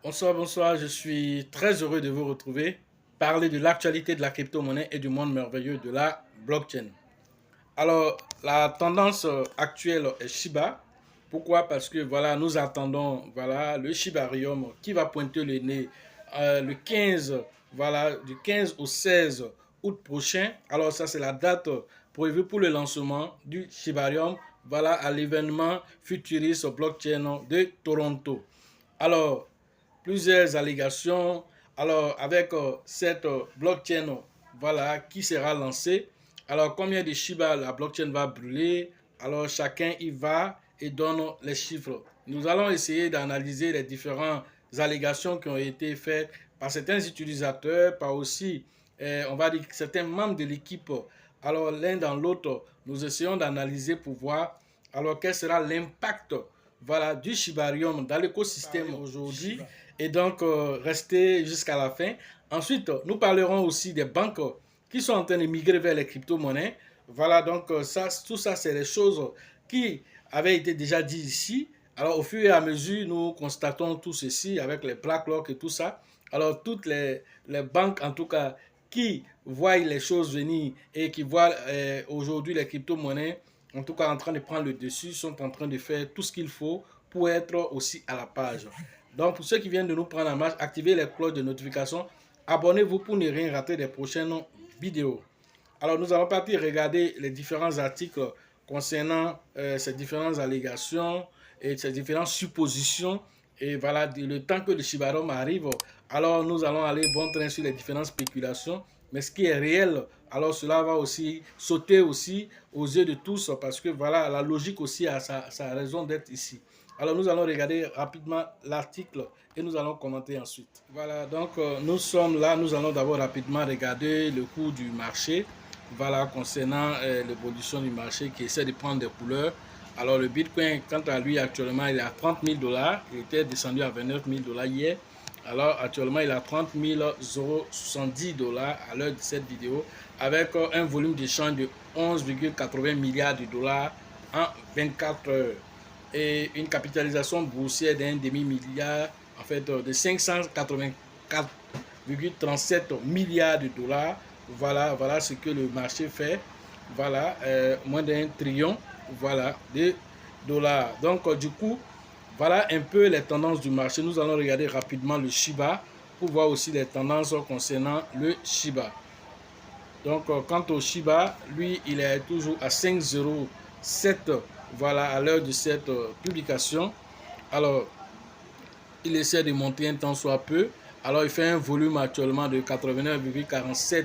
Bonsoir, bonsoir, je suis très heureux de vous retrouver, parler de l'actualité de la crypto-monnaie et du monde merveilleux de la blockchain. Alors, la tendance actuelle est Shiba. Pourquoi? Parce que voilà, nous attendons le Shibarium qui va pointer le nez le 15, du 15 au 16 août prochain. Alors ça, c'est la date prévue pour le lancement du Shibarium à l'événement Futurist Blockchain de Toronto. Alors, plusieurs allégations. Alors, avec cette blockchain qui sera lancée, alors combien de Shiba la blockchain va brûler? Alors, chacun y va et donne les chiffres. Nous allons essayer d'analyser les différentes allégations qui ont été faites par certains utilisateurs, par aussi, on va dire, certains membres de l'équipe. Alors, l'un dans l'autre, nous essayons d'analyser pour voir alors quel sera l'impact du Shibarium dans l'écosystème aujourd'hui. Et donc, restez jusqu'à la fin. Ensuite, nous parlerons aussi des banques qui sont en train de migrer vers les crypto-monnaies. Voilà, donc tout ça, c'est les choses qui avaient été déjà dites ici. Alors, au fur et à mesure, nous constatons tout ceci avec les BlackRock et tout ça. Alors, toutes les banques, en tout cas, qui voient les choses venir et qui voient aujourd'hui les crypto-monnaies, en tout cas en train de prendre le dessus, sont en train de faire tout ce qu'il faut pour être aussi à la page. Donc, pour ceux qui viennent de nous prendre en marche, activez les cloches de notification. Abonnez-vous pour ne rien rater des prochaines vidéos. Alors, nous allons partir regarder les différents articles concernant ces différentes allégations et ces différentes suppositions. Et voilà, le temps que le Shibarium arrive, alors nous allons aller bon train sur les différentes spéculations. Mais ce qui est réel, alors cela va aussi sauter aussi aux yeux de tous parce que voilà, la logique aussi a sa raison d'être ici. Alors nous allons regarder rapidement l'article et nous allons commenter ensuite. Voilà, donc nous sommes là, nous allons d'abord rapidement regarder le cours du marché. Voilà, concernant l'évolution du marché qui essaie de prendre des couleurs. Alors le Bitcoin, quant à lui, actuellement, il est à 30 000 $. Il était descendu à 29 000 $ hier. Alors actuellement, il est à 30 070 $ à l'heure de cette vidéo, avec un volume d'échange de 11,80 milliards de dollars en 24 heures. Et une capitalisation boursière d'un demi-milliard, en fait, de 584,37 milliards de dollars. Voilà ce que le marché fait. Voilà, moins d'1 trillion de dollars. Donc, du coup, voilà un peu les tendances du marché. Nous allons regarder rapidement le Shiba pour voir aussi les tendances concernant le Shiba. Donc, quant au Shiba, lui, il est toujours à 5,07 à l'heure de cette publication. Alors, il essaie de monter un temps soit peu. Alors, il fait un volume actuellement de 89,47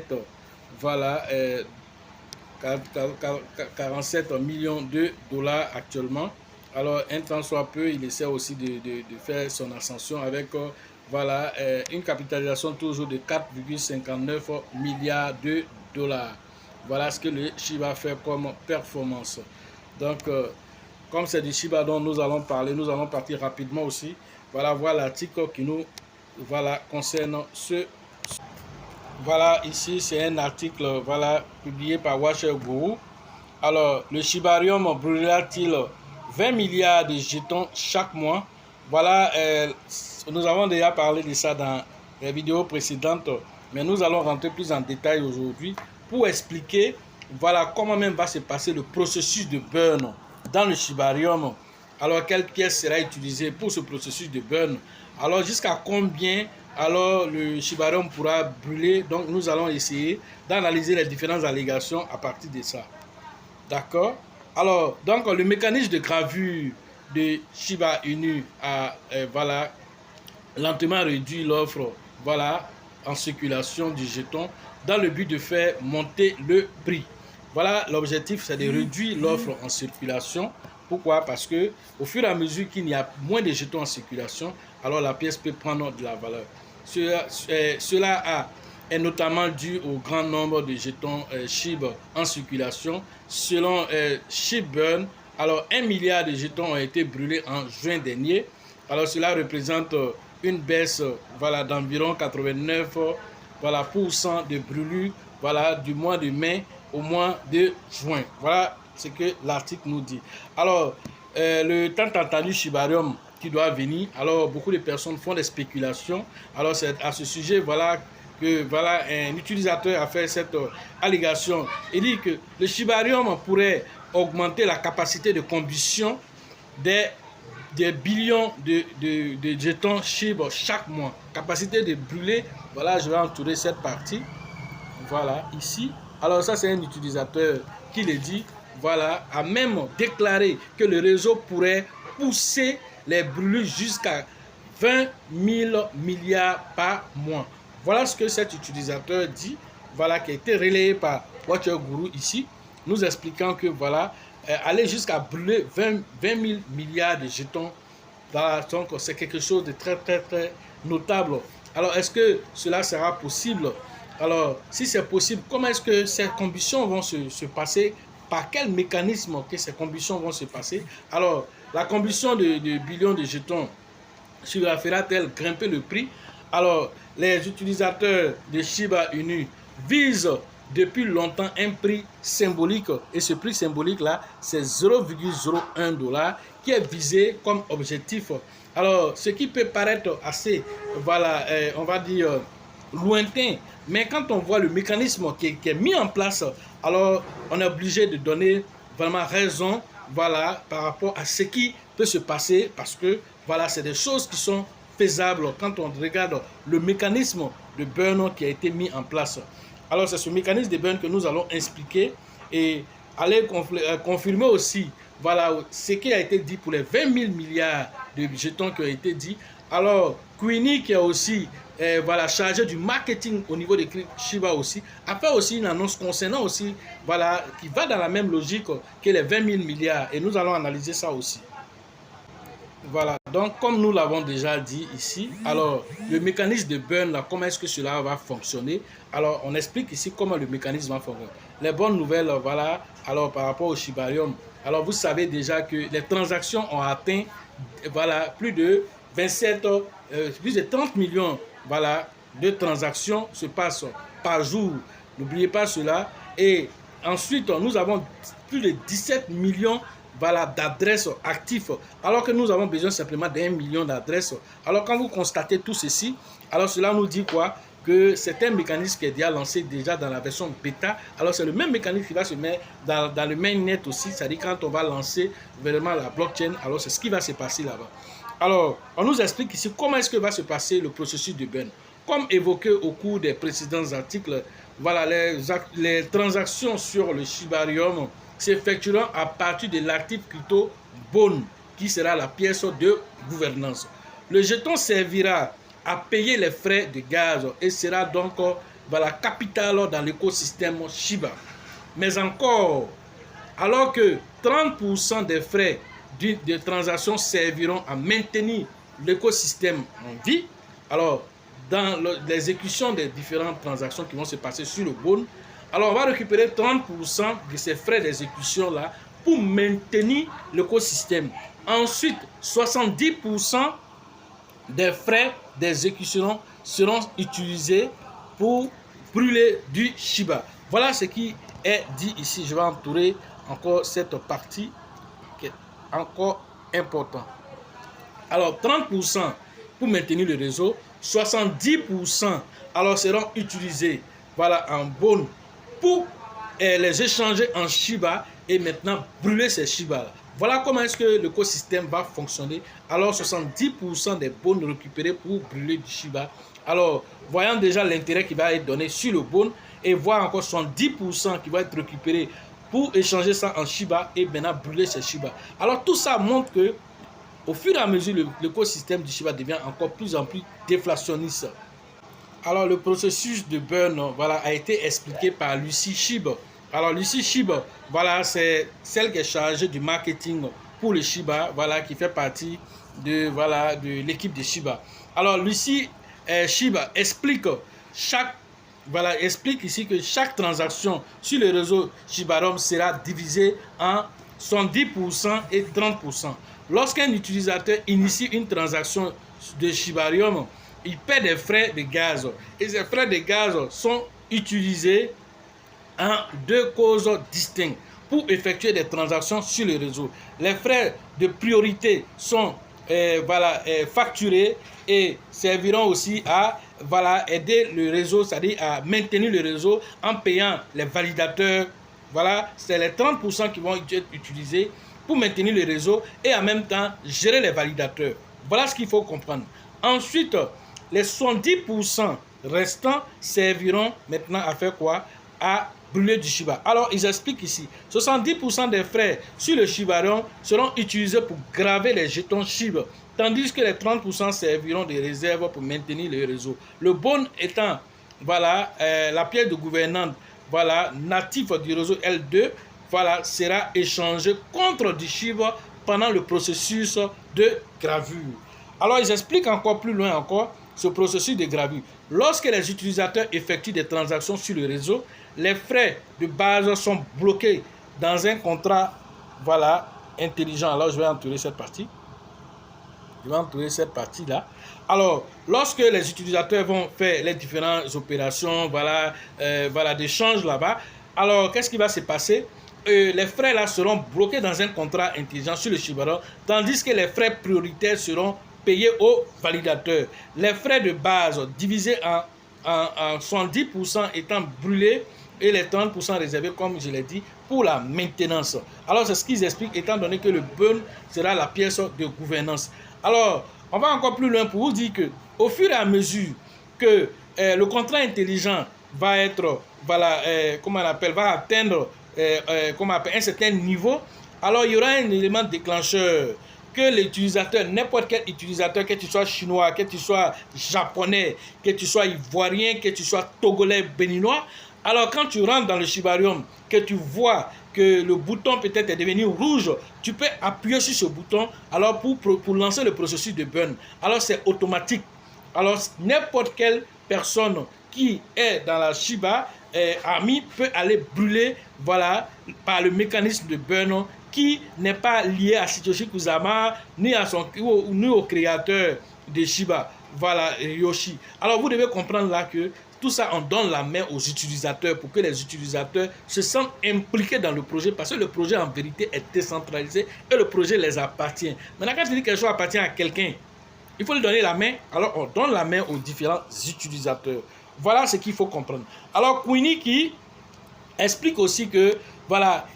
47 millions de dollars actuellement. Alors, un temps soit peu, il essaie aussi de faire son ascension avec une capitalisation toujours de 4,59 milliards de dollars. Voilà ce que le Shiba fait comme performance. Donc, comme c'est du Shiba dont nous allons parler, nous allons partir rapidement aussi. Voilà l'article qui nous concerne ce. Voilà, ici c'est un article publié par Washer Guru. Alors, le Shibarium brûlera-t-il 20 milliards de jetons chaque mois? Voilà, nous avons déjà parlé de ça dans les vidéos précédentes, mais nous allons rentrer plus en détail aujourd'hui pour expliquer comment même va se passer le processus de burn dans le Shibarium. Alors, quelle pièce sera utilisée pour ce processus de burn? Alors, jusqu'à combien alors le Shibarium pourra brûler? Donc, nous allons essayer d'analyser les différentes allégations à partir de ça. D'accord? Alors, donc, le mécanisme de gravure de Shiba Inu a lentement réduit l'offre en circulation du jeton dans le but de faire monter le prix. Voilà, l'objectif, c'est de réduire l'offre en circulation. Pourquoi? Parce que au fur et à mesure qu'il y a moins de jetons en circulation, alors la pièce peut prendre de la valeur. Cela est notamment dû au grand nombre de jetons SHIB en circulation. Selon SHIBburn, alors 1 milliard de jetons ont été brûlés en juin dernier. Alors cela représente une baisse d'environ 89% de brûlures du mois de mai au mois de juin. Voilà ce que l'article nous dit. Alors, le tant entendu Shibarium qui doit venir. Alors, beaucoup de personnes font des spéculations. Alors, c'est à ce sujet, voilà, que voilà, un utilisateur a fait cette allégation. Il dit que le Shibarium pourrait augmenter la capacité de combustion des billions de jetons Shiba chaque mois. Capacité de brûler, voilà, je vais entourer cette partie. Voilà, ici. Alors ça, c'est un utilisateur qui le dit, voilà, a même déclaré que le réseau pourrait pousser les brûlures jusqu'à 20 000 milliards par mois. Voilà ce que cet utilisateur dit, voilà, qui a été relayé par Watcher Guru ici, nous expliquant que, voilà, aller jusqu'à brûler 20 000 milliards de jetons, voilà, donc c'est quelque chose de très, très, très notable. Alors, est-ce que cela sera possible? Alors, si c'est possible, comment est-ce que ces combustions vont se passer? Par quel mécanisme que ces combustions vont se passer? Alors, la combustion de billions de jetons fera-t-elle grimper le prix? Alors, les utilisateurs de Shiba Inu visent depuis longtemps un prix symbolique. Et ce prix symbolique-là, c'est 0,01 $ qui est visé comme objectif. Alors, ce qui peut paraître assez, voilà, on va dire, lointain, mais quand on voit le mécanisme qui est mis en place, alors on est obligé de donner vraiment raison, voilà, par rapport à ce qui peut se passer, parce que voilà, c'est des choses qui sont faisables quand on regarde le mécanisme de burn qui a été mis en place. Alors c'est ce mécanisme de burn que nous allons expliquer et aller confirmer aussi, voilà, ce qui a été dit pour les 20 000 milliards de jetons qui ont été dit. Alors Queenie, qui est aussi voilà, chargé du marketing au niveau de Shiba aussi, a fait aussi une annonce concernant aussi, voilà, qui va dans la même logique que les 20 000 milliards, et nous allons analyser ça aussi. Voilà, donc comme nous l'avons déjà dit ici, alors le mécanisme de burn, là, comment est-ce que cela va fonctionner? Alors on explique ici comment le mécanisme va fonctionner. Les bonnes nouvelles, voilà, alors par rapport au Shibarium, alors vous savez déjà que les transactions ont atteint, voilà, plus de 30 millions, voilà, de transactions se passent par jour. N'oubliez pas cela. Et ensuite, nous avons plus de 17 millions, voilà, d'adresses actives, alors que nous avons besoin simplement d'1 million d'adresses. Alors quand vous constatez tout ceci, alors cela nous dit quoi? Que c'est un mécanisme qui est déjà lancé déjà dans la version bêta. Alors c'est le même mécanisme qui va se mettre dans le mainnet aussi, c'est-à-dire quand on va lancer vraiment la blockchain, alors c'est ce qui va se passer là-bas. Alors on nous explique ici comment est-ce que va se passer le processus de burn. Comme évoqué au cours des précédents articles, voilà, les transactions sur le Shibarium s'effectueront à partir de l'actif crypto Bone, qui sera la pièce de gouvernance. Le jeton servira à payer les frais de gaz et sera donc voilà, capital dans l'écosystème Shiba. Mais encore, alors que 30% des frais de transaction serviront à maintenir l'écosystème en vie, alors dans l'exécution des différentes transactions qui vont se passer sur le Bone, alors on va récupérer 30% de ces frais d'exécution-là pour maintenir l'écosystème. Ensuite, 70% des frais d'exécution seront utilisés pour brûler du Shiba. Voilà ce qui est dit ici. Je vais entourer encore cette partie qui est encore importante. Alors, 30% pour maintenir le réseau, 70% alors seront utilisés, voilà, en Bone pour les échanger en Shiba et maintenant brûler ces Shiba. Voilà comment est-ce que l'écosystème va fonctionner. Alors 70% des Bones récupérés pour brûler du Shiba. Alors voyant déjà l'intérêt qui va être donné sur le Bone et voir encore 70% qui va être récupéré pour échanger ça en Shiba et maintenant brûler ces Shiba. Alors tout ça montre que au fur et à mesure l'écosystème du Shiba devient encore plus en plus déflationniste. Alors le processus de burn, voilà, a été expliqué par Lucy Shiba. Alors Lucy Shiba, voilà, c'est celle qui est chargée du marketing pour le Shiba, voilà, qui fait partie de, voilà, de l'équipe de Shiba. Alors Lucy Shiba explique explique ici que chaque transaction sur le réseau Shibarium sera divisée en 70% et 30%. Lorsqu'un utilisateur initie une transaction de Shibarium, il paie des frais de gaz. Et ces frais de gaz sont utilisés en deux causes distinctes pour effectuer des transactions sur le réseau. Les frais de priorité sont facturer et serviront aussi à aider le réseau, c'est-à-dire à maintenir le réseau en payant les validateurs. Voilà, c'est les 30% qui vont être utilisés pour maintenir le réseau et en même temps gérer les validateurs. Voilà ce qu'il faut comprendre. Ensuite, les 70% restants serviront maintenant à faire quoi? À brûler du Shiba. Alors, ils expliquent ici, 70% des frais sur le Shibarium seront utilisés pour graver les jetons Shiba, tandis que les 30% serviront de réserve pour maintenir le réseau. Le bon étant, la pierre de gouvernante, natif du réseau L2, sera échangé contre du Shiba pendant le processus de gravure. Alors, ils expliquent encore plus loin encore ce processus de gravure. Lorsque les utilisateurs effectuent des transactions sur le réseau, les frais de base sont bloqués dans un contrat intelligent. Alors, je vais entourer cette partie. Je vais entourer cette partie-là. Alors, lorsque les utilisateurs vont faire les différentes opérations d'échange là-bas, alors, qu'est-ce qui va se passer? Les frais là seront bloqués dans un contrat intelligent sur le Shibarium, tandis que les frais prioritaires seront payés aux validateurs. Les frais de base divisés en 70% étant brûlés et les 30% réservés, comme je l'ai dit, pour la maintenance. Alors, c'est ce qu'ils expliquent, étant donné que le burn sera la pièce de gouvernance. Alors, on va encore plus loin pour vous dire que, au fur et à mesure que le contrat intelligent va être, va atteindre un certain niveau, alors il y aura un élément déclencheur que l'utilisateur, n'importe quel utilisateur, que tu sois chinois, que tu sois japonais, que tu sois ivoirien, que tu sois togolais, béninois, alors quand tu rentres dans le Shibarium, que tu vois que le bouton peut-être est devenu rouge, tu peux appuyer sur ce bouton alors pour lancer le processus de burn. Alors c'est automatique. Alors n'importe quelle personne qui est dans la Shiba Army peut aller brûler par le mécanisme de burn qui n'est pas lié à Satoshi Kusama ni au créateur de Shiba, Ryoshi. Alors vous devez comprendre là que tout ça, on donne la main aux utilisateurs pour que les utilisateurs se sentent impliqués dans le projet parce que le projet en vérité est décentralisé et le projet les appartient. Maintenant, quand tu dis que quelque chose appartient à quelqu'un, il faut lui donner la main. Alors, on donne la main aux différents utilisateurs. Voilà ce qu'il faut comprendre. Alors, Queenie qui explique aussi que,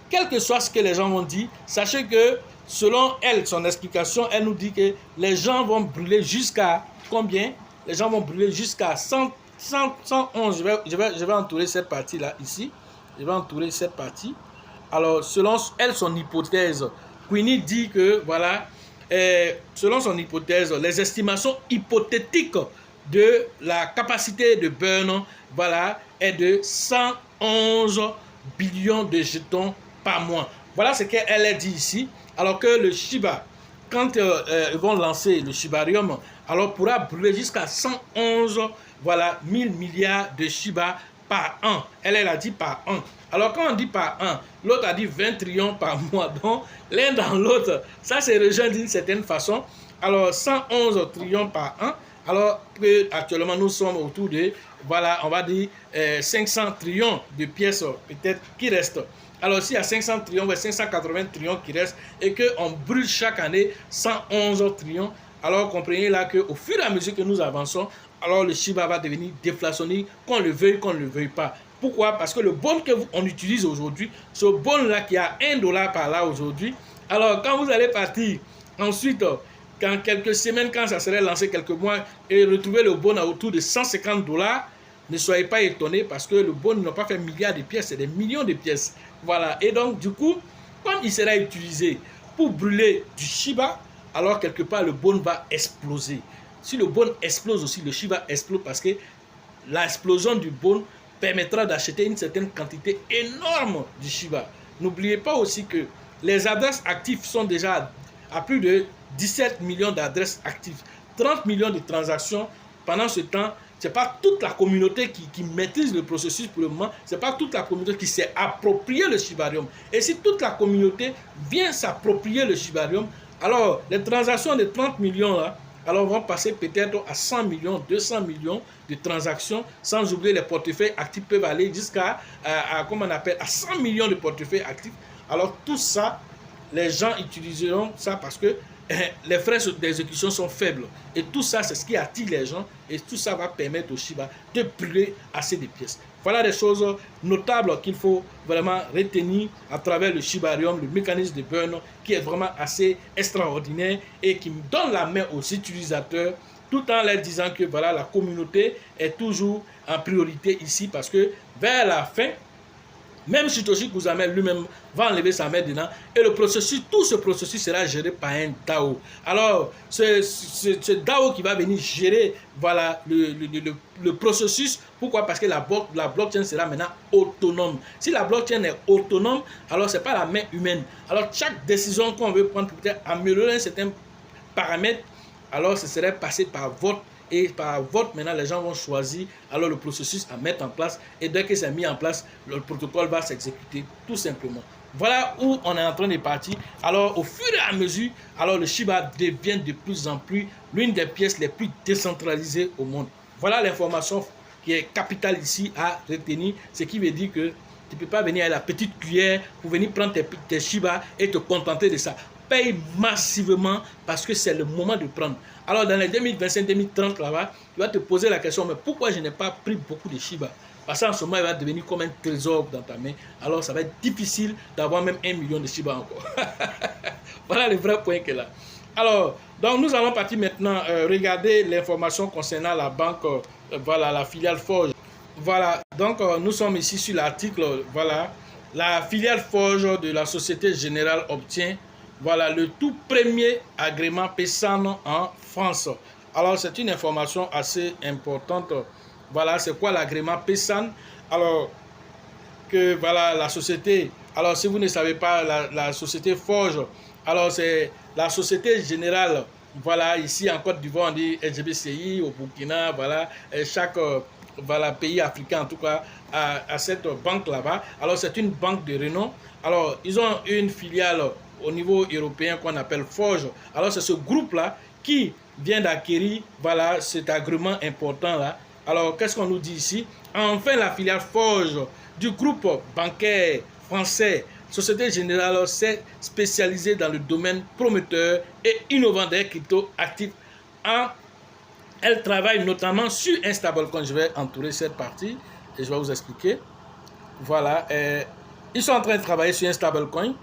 quel que soit ce que les gens vont dire, sachez que, selon elle, son explication, elle nous dit que les gens vont brûler jusqu'à combien? Les gens vont brûler jusqu'à 111. Je vais entourer cette partie-là, ici. Je vais entourer cette partie. Alors, selon elle, son hypothèse, Queenie dit que, selon son hypothèse, les estimations hypothétiques de la capacité de burn, est de 111 billions de jetons par mois. Voilà ce qu'elle a dit ici. Alors que le Shiba, quand ils vont lancer le Shibarium, alors pourra brûler jusqu'à 111 1000 milliards de Shiba par an. Elle a dit par an. Alors quand on dit par an, l'autre a dit 20 trillions par mois. Donc l'un dans l'autre, ça se rejoint d'une certaine façon. Alors 111 trillions par an. Alors que actuellement nous sommes autour de, on va dire 500 trillions de pièces peut-être qui restent. Alors s'il y a 500 trillions, 580 trillions qui restent et qu'on brûle chaque année 111 trillions, alors comprenez là qu'au fur et à mesure que nous avançons, alors le Shiba va devenir déflationné, qu'on le veuille pas. Pourquoi? Parce que le bon qu'on utilise aujourd'hui, ce bon-là qui a $1 par là aujourd'hui, alors quand vous allez partir, ensuite, quand quelques semaines, quand ça serait lancé quelques mois, et retrouver le bon à autour de $150, ne soyez pas étonnés parce que le bon n'a pas fait milliards de pièces, c'est des millions de pièces. Et donc, du coup, comme il sera utilisé pour brûler du Shiba, alors quelque part, le bon va exploser. Si le bon explose aussi, le Shiba explose parce que l'explosion du bon permettra d'acheter une certaine quantité énorme du Shiba. N'oubliez pas aussi que les adresses actives sont déjà à plus de 17 millions d'adresses actives, 30 millions de transactions. Pendant ce temps, ce n'est pas toute la communauté qui maîtrise le processus pour le moment, ce n'est pas toute la communauté qui s'est approprié le Shibarium. Et si toute la communauté vient s'approprier le Shibarium, alors les transactions de 30 millions là, alors vont passer peut-être à 100 millions, 200 millions de transactions, sans oublier les portefeuilles actifs peuvent aller jusqu'à à 100 millions de portefeuilles actifs. Alors tout ça, les gens utiliseront ça parce que les frais d'exécution sont faibles. Et tout ça, c'est ce qui attire les gens. Et tout ça va permettre au Shiba de brûler assez de pièces. Voilà des choses notables qu'il faut vraiment retenir à travers le Shibarium, le mécanisme de burn qui est vraiment assez extraordinaire et qui donne la main aux utilisateurs tout en leur disant que voilà, la communauté est toujours en priorité ici parce que vers la fin, même Satoshi Kusamel lui-même va enlever sa main dedans et le processus, tout ce processus sera géré par un DAO. Alors, ce DAO qui va venir gérer voilà, le processus, pourquoi? Parce que la blockchain sera maintenant autonome. Si la blockchain est autonome, alors ce n'est pas la main humaine. Alors, chaque décision qu'on veut prendre pour peut-être améliorer un certain paramètre, alors ce serait passé par vote. Et par vote, maintenant, les gens vont choisir alors le processus à mettre en place. Et dès que c'est mis en place, le protocole va s'exécuter tout simplement. Voilà où on est en train de partir. Alors, au fur et à mesure, alors le Shiba devient de plus en plus l'une des pièces les plus décentralisées au monde. Voilà l'information qui est capitale ici à retenir. Ce qui veut dire que tu ne peux pas venir à la petite cuillère pour venir prendre tes Shiba et te contenter de ça. Paye massivement parce que c'est le moment de prendre. Alors dans les 2025-2030 là-bas, tu vas te poser la question, mais pourquoi je n'ai pas pris beaucoup de Shiba? Parce qu'en ce moment, il va devenir comme un trésor dans ta main. Alors ça va être difficile d'avoir même 1 million de Shiba encore. Voilà le vrai point qu'elle a. Alors, donc nous allons partir maintenant regarder l'information concernant la banque, voilà, la filiale Forge. Voilà, donc nous sommes ici sur l'article, voilà, la filiale Forge de la Société Générale obtient voilà le tout premier agrément PESAN en France. Alors, c'est une information assez importante. Voilà, c'est quoi l'agrément PESAN? Alors, que voilà, la société, alors si vous ne savez pas, la société Forge, alors c'est la Société Générale, voilà, ici en Côte d'Ivoire, on dit SGBCI, au Burkina, voilà, et chaque voilà, pays africain en tout cas, à cette banque là-bas. Alors, c'est une banque de renom. Alors, ils ont une filiale au niveau européen qu'on appelle Forge. Alors c'est ce groupe-là qui vient d'acquérir voilà, cet agrément important-là. Alors qu'est-ce qu'on nous dit ici? Enfin, la filiale Forge du groupe bancaire français Société Générale s'est spécialisée dans le domaine prometteur et innovant des crypto-actifs. Elle travaille notamment sur un stablecoin. Je vais entourer cette partie et je vais vous expliquer. Voilà, ils sont en train de travailler sur un stablecoin.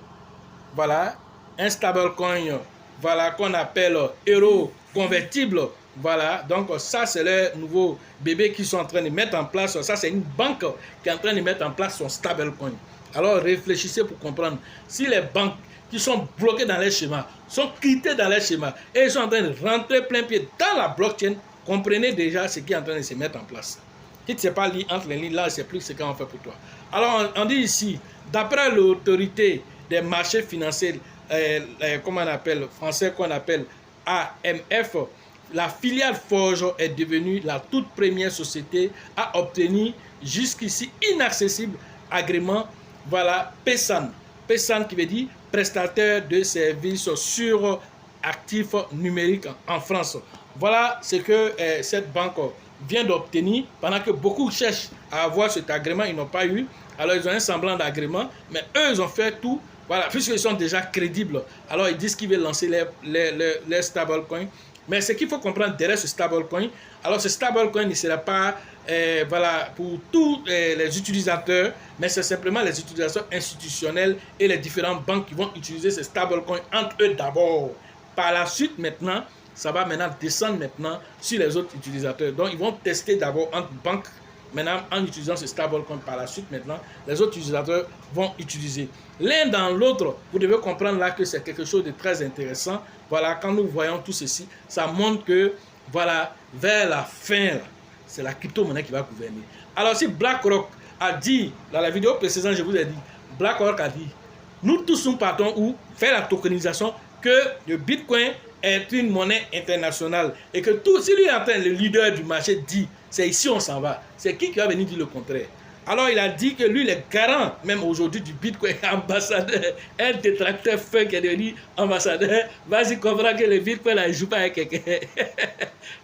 Voilà, un stablecoin, voilà, qu'on appelle euro convertible. Voilà, donc ça c'est le nouveau bébé qu'ils sont en train de mettre en place. Ça c'est une banque qui est en train de mettre en place son stablecoin. Alors réfléchissez pour comprendre. Si les banques qui sont bloquées dans les schémas, sont quittées dans les schémas et ils sont en train de rentrer plein pied dans la blockchain, comprenez déjà ce qui est en train de se mettre en place. Si tu ne sais pas lire entre les lignes, là, c'est plus ce qu'on fait pour toi. Alors on dit ici, d'après l'autorité des marchés financiers, comment on appelle, français qu'on appelle AMF, la filiale Forge est devenue la toute première société à obtenir jusqu'ici inaccessible agrément, voilà, PESAN. PESAN qui veut dire prestataire de services sur actifs numériques en France. Voilà ce que cette banque vient d'obtenir pendant que beaucoup cherchent à avoir cet agrément, ils n'ont pas eu. Alors ils ont un semblant d'agrément, mais eux ils ont fait tout. Voilà, puisqu'ils sont déjà crédibles, alors ils disent qu'ils veulent lancer les stablecoins. Mais ce qu'il faut comprendre derrière ce stablecoin, alors ce stablecoin ne sera pas voilà, pour tous les utilisateurs, mais c'est simplement les utilisateurs institutionnels et les différentes banques qui vont utiliser ce stablecoin entre eux d'abord. Par la suite maintenant, ça va maintenant descendre maintenant sur les autres utilisateurs. Donc ils vont tester d'abord entre banques. Maintenant, en utilisant ce stablecoin par la suite, maintenant, les autres utilisateurs vont utiliser. L'un dans l'autre, vous devez comprendre là que c'est quelque chose de très intéressant. Voilà, quand nous voyons tout ceci, ça montre que, voilà, vers la fin, c'est la crypto-monnaie qui va gouverner. Alors, si BlackRock a dit, dans la vidéo précédente, je vous ai dit, BlackRock a dit, nous tous nous partons où faire la tokenisation, que le Bitcoin est une monnaie internationale et que tout, si lui entend le leader du marché dit, c'est ici on s'en va, c'est qui va venir dire le contraire? Alors il a dit que lui, il est garant, même aujourd'hui, du Bitcoin, ambassadeur, un détracteur feu qui est devenu ambassadeur. Vas-y, comprends que le Bitcoin, là, il ne joue pas avec quelqu'un.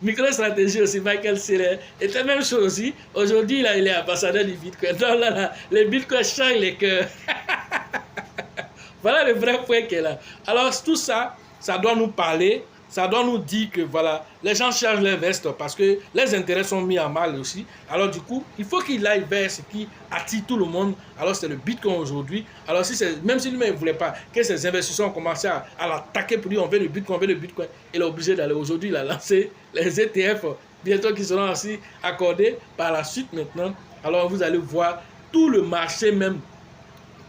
MicroStrategy aussi, Michael Saylor. Et c'est la même chose aussi. Aujourd'hui, là, il est ambassadeur du Bitcoin. Donc là, le Bitcoin change les cœurs. Voilà le vrai point qu'elle a. Alors tout ça, ça doit nous parler, ça doit nous dire que voilà, les gens cherchent les vestes parce que les intérêts sont mis en mal aussi. Alors du coup, il faut qu'il aille vers ce qui attire tout le monde. Alors c'est le Bitcoin aujourd'hui. Alors si même si lui-même ne voulait pas que ces investisseurs ont commencé à l'attaquer pour dire on veut le Bitcoin, on veut le Bitcoin, il est obligé d'aller. Aujourd'hui, il a lancé les ETF, bientôt qui seront aussi accordés par la suite maintenant. Alors vous allez voir tout le marché même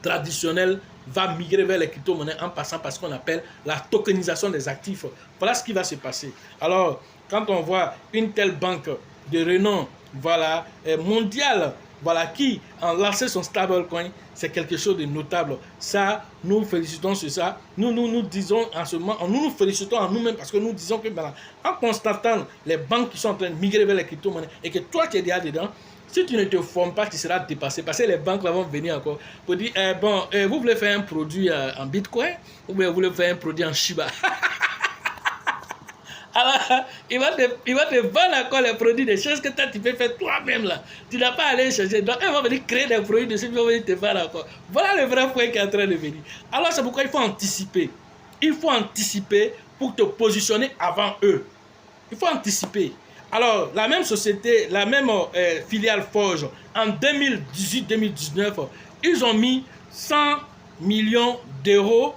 traditionnel va migrer vers les crypto-monnaies en passant par ce qu'on appelle la tokenisation des actifs. Voilà ce qui va se passer. Alors, quand on voit une telle banque de renom, voilà, mondiale, voilà, qui a lancé son stablecoin, c'est quelque chose de notable. Ça, nous félicitons sur ça. Nous disons en ce moment, nous félicitons en nous-mêmes parce que nous disons que voilà, en constatant les banques qui sont en train de migrer vers les crypto-monnaies et que toi tu es déjà dedans, si tu ne te formes pas, tu seras dépassé. Parce que les banques vont venir encore pour dire, vous voulez faire un produit en Bitcoin ou bien vous voulez faire un produit en Shiba. Alors, il va te vendre encore les produits, des choses que toi, tu peux faire toi-même là. Tu n'as pas à aller chercher. Donc, ils vont venir créer des produits dessus, ils vont venir te vendre encore. Voilà le vrai point qui est en train de venir. Alors, c'est pourquoi il faut anticiper. Il faut anticiper pour te positionner avant eux. Il faut anticiper. Alors, la même société, la même filiale Forge, en 2018-2019, ils ont mis 100 millions d'euros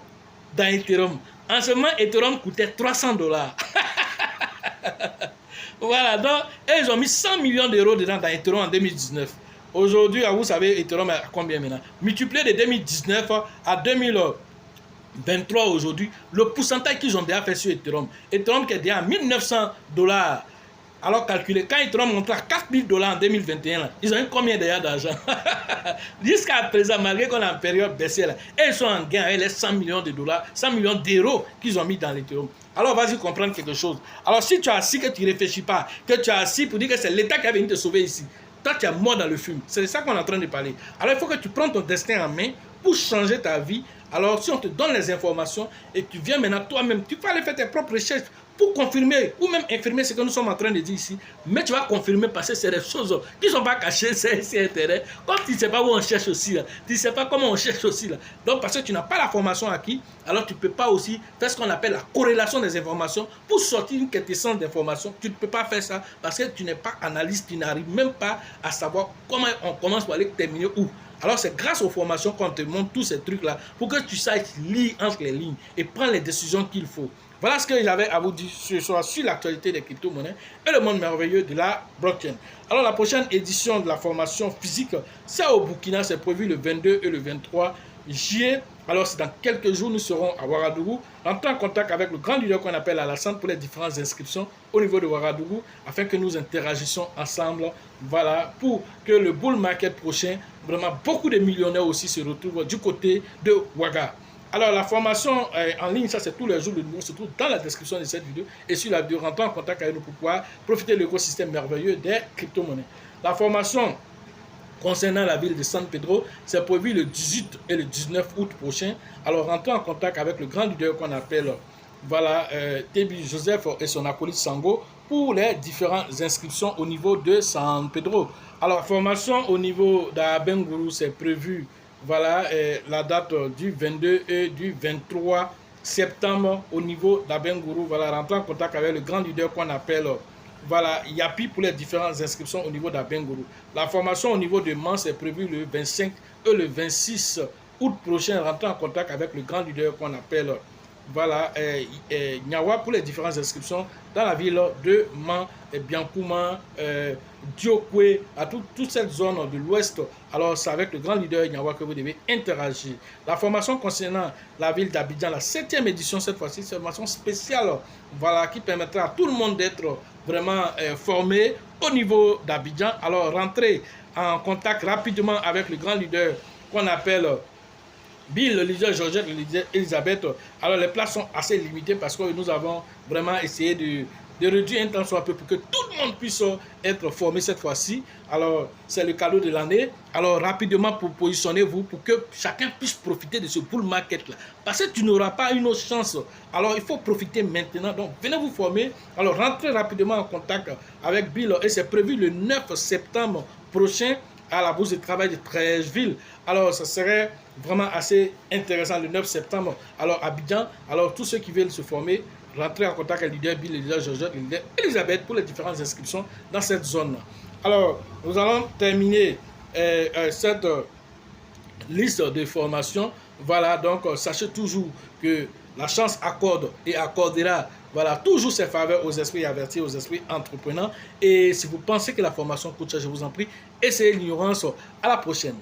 dans Ethereum. En ce moment, Ethereum coûtait $300. Voilà, donc, ils ont mis 100 millions d'euros dedans dans Ethereum en 2019. Aujourd'hui, vous savez, Ethereum est à combien maintenant? Multiplié de 2019 à 2023 aujourd'hui, le pourcentage qu'ils ont déjà fait sur Ethereum. Ethereum qui est déjà à $1900. Alors calculez, quand Ethereum monte à $4000 en 2021, là, ils ont eu combien déjà d'argent? Jusqu'à présent, malgré qu'on est en période baissière, là, et ils sont en gain avec les 100 millions de dollars, 100 millions d'euros qu'ils ont mis dans l'Ethereum. Alors vas-y comprendre quelque chose. Alors si tu as assis que tu ne réfléchis pas, que tu as assis pour dire que c'est l'État qui a venu te sauver ici, toi tu es mort dans le fume. C'est de ça qu'on est en train de parler. Alors il faut que tu prennes ton destin en main pour changer ta vie. Alors si on te donne les informations et tu viens maintenant toi-même, tu peux aller faire tes propres recherches pour confirmer ou même infirmer ce que nous sommes en train de dire ici. Mais tu vas confirmer parce que c'est des choses qui ne sont pas cachées, c'est intérêt. Comme tu ne sais pas où on cherche aussi, là, tu ne sais pas comment on cherche aussi. Là. Donc parce que tu n'as pas la formation acquise, alors tu ne peux pas aussi faire ce qu'on appelle la corrélation des informations pour sortir une quintessence d'informations. Tu ne peux pas faire ça parce que tu n'es pas analyste, tu n'arrives même pas à savoir comment on commence pour aller terminer où. Alors c'est grâce aux formations qu'on te montre tous ces trucs-là pour que tu saches lire entre les lignes et prendre les décisions qu'il faut. Voilà ce que j'avais à vous dire ce soir sur l'actualité des crypto-monnaies et le monde merveilleux de la blockchain. Alors la prochaine édition de la formation physique, c'est au Burkina, c'est prévu le 22 et le 23 juillet. Alors c'est dans quelques jours, nous serons à Ouagadougou, entrant en contact avec le grand leader qu'on appelle Alassane pour les différentes inscriptions au niveau de Ouagadougou, afin que nous interagissions ensemble, voilà, pour que le bull market prochain, vraiment beaucoup de millionnaires aussi se retrouvent du côté de Ouaga. Alors, la formation en ligne, ça c'est tous les jours, le numéro se trouve dans la description de cette vidéo et sur la vidéo, rentrez en contact avec nous pour pouvoir profiter de l'écosystème merveilleux des crypto-monnaies. La formation concernant la ville de San Pedro, c'est prévu le 18 et le 19 août prochain. Alors, rentrez en contact avec le grand leader qu'on appelle, voilà, Tebi Joseph et son acolyte Sango pour les différentes inscriptions au niveau de San Pedro. Alors, la formation au niveau d'Abengourou, c'est prévu. Voilà la date du 22 et du 23 septembre au niveau d'Abengourou. Voilà, rentrer en contact avec le grand leader qu'on appelle voilà, Yapi pour les différentes inscriptions au niveau d'Abengourou. La formation au niveau de Mans est prévue le 25 et le 26 août prochain. Rentrer en contact avec le grand leader qu'on appelle voilà, Nyawa pour les différentes inscriptions dans la ville de Man, Biancouma, Diokwe, à toute cette zone de l'ouest. Alors, c'est avec le grand leader Nyawa que vous devez interagir. La formation concernant la ville d'Abidjan, la 7e édition cette fois-ci, c'est une formation spéciale, voilà, qui permettra à tout le monde d'être vraiment formé au niveau d'Abidjan. Alors, rentrez en contact rapidement avec le grand leader qu'on appelle Bill, le leader Georgette, le leader Elisabeth. Alors les places sont assez limitées parce que nous avons vraiment essayé de réduire un temps soit peu pour que tout le monde puisse être formé cette fois-ci. Alors c'est le cadeau de l'année. Alors rapidement pour positionnez-vous pour que chacun puisse profiter de ce bull market là. Parce que tu n'auras pas une autre chance. Alors il faut profiter maintenant. Donc venez vous former. Alors rentrez rapidement en contact avec Bill et c'est prévu le 9 septembre prochain à la bourse de travail de Treichville. Alors, ça serait vraiment assez intéressant le 9 septembre. Alors, Abidjan, alors tous ceux qui veulent se former, rentrez en contact avec le leader Bill, le leader Georgette, le leader Elisabeth pour les différentes inscriptions dans cette zone. Alors, nous allons terminer cette liste de formation. Voilà, donc sachez toujours que la chance accorde et accordera, voilà, toujours ses faveurs aux esprits avertis, aux esprits entrepreneurs. Et si vous pensez que la formation coûte cher, je vous en prie, essayez l'ignorance. À la prochaine.